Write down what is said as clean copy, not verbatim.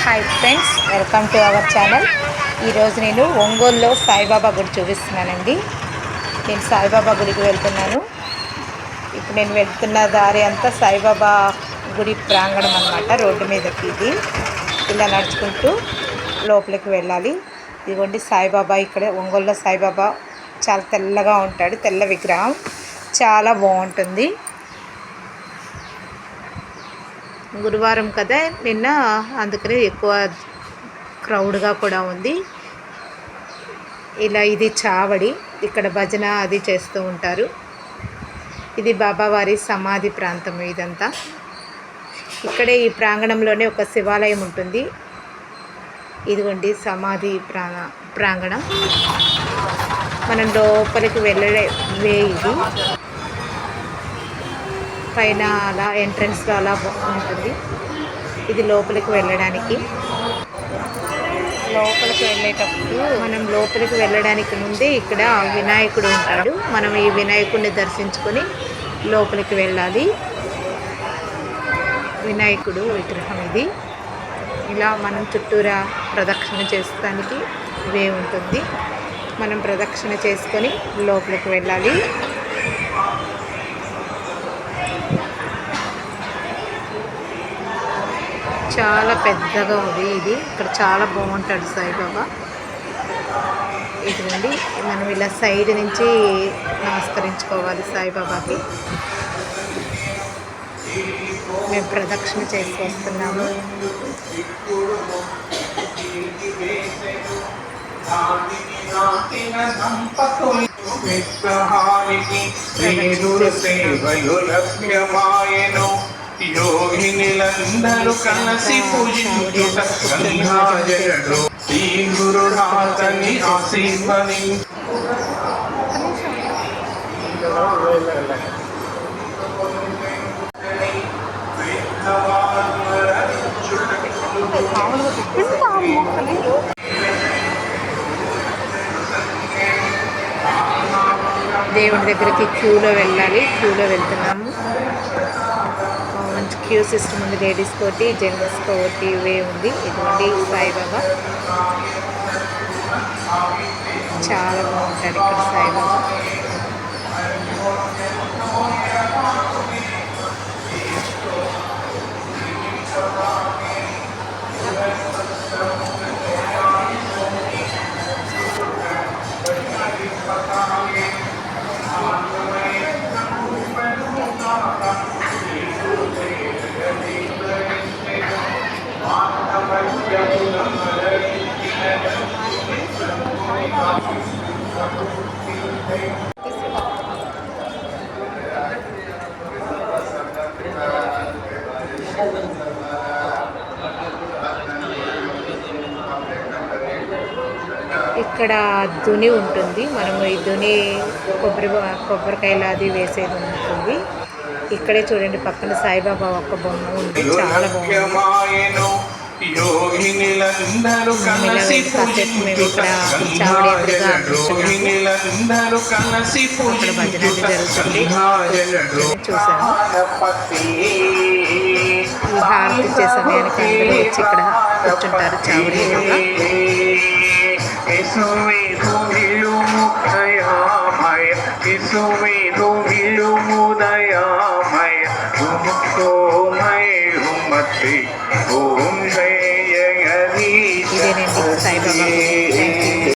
Hi friends, welcome to our channel. ఈరోజు నేను ఒంగోలులో సాయిబాబా గుడి చూపిస్తున్నానండి. నేను సాయిబాబా గుడికి వెళ్తున్నాను. ఇప్పుడు నేను వెళ్తున్న దారి అంతా సాయిబాబా గుడి ప్రాంగణం అన్నమాట. రోడ్డు మీదకి ఇది ఇలా నడుచుకుంటూ లోపలికి వెళ్ళాలి. ఇదిగోండి సాయిబాబా. ఇక్కడ ఒంగోలులో సాయిబాబా చాలా తెల్లగా ఉంటాడు. తెల్ల విగ్రహం చాలా బాగుంటుంది. గురువారం కదా నిన్న, అందుకని ఎక్కువ క్రౌడ్గా కూడా ఉంది. ఇలా ఇది చావడి, ఇక్కడ భజన అది చేస్తూ ఉంటారు. ఇది బాబావారి సమాధి ప్రాంతం. ఇదంతా ఇక్కడే ఈ ప్రాంగణంలోనే ఒక శివాలయం ఉంటుంది. ఇదిగోండి సమాధి ప్రాంగణం. మనం లోపలికి వెళ్ళే వే ఇది. పైన అలా ఎంట్రన్స్లో అలా ఉంటుంది. ఇది లోపలికి వెళ్ళడానికి. లోపలికి వెళ్ళేటప్పుడు మనం లోపలికి వెళ్ళడానికి ముందే ఇక్కడ వినాయకుడు ఉంటాడు. మనం ఈ వినాయకుడిని దర్శించుకొని లోపలికి వెళ్ళాలి. వినాయకుడు విగ్రహం ఇది. ఇలా మనం చుట్టూరా ప్రదక్షిణ చేస్తానికి వే ఉంటుంది. మనం ప్రదక్షిణ చేసుకొని లోపలికి వెళ్ళాలి. చాలా పెద్దగా ఉంది ఇది. ఇక్కడ చాలా బాగుంటాడు సాయిబాబా. ఇదిగోండి, మనం ఇలా సైడ్ నుంచి నమస్కరించుకోవాలి సాయిబాబాకి. మేము ప్రదక్షిణ చేసి వస్తున్నాము. యోగినిలందరూ కలిసి పూజించుట సంధ్యాజనుడు శ్రీ గురునాథని ఆశీర్వది. దేవుడి దగ్గరికి క్యూలో వెళ్ళాలి. క్యూలో వెళ్తున్నాము. మంచి క్యూ సిస్టమ్ ఉంది. లేడీస్ కోటి, జెంట్స్ కోటి వే ఉంది. ఇటువంటి సాయిబాబా చాలా బాగుంటాడు ఇక్కడ సాయిబాబా. ఇక్కడ దుని ఉంటుంది. మనము ఈ దుని కొబ్బరికాయలు అది వేసేది ఉంటుంది. ఇక్కడే చూడండి, పక్కన సాయిబాబా ఒక బొమ్మ ఉంది. చాలా బాగుంది. యోగినిలందరూ కలిసి పూజించుట సంధ్యాజనుడు చూసాము. ఈ హారతి ఇచ్చే సమయానికి అందరూ వచ్చి ఇక్కడ కూర్చుంటారు. చావడి ఇదేనండి సాయిబాబా.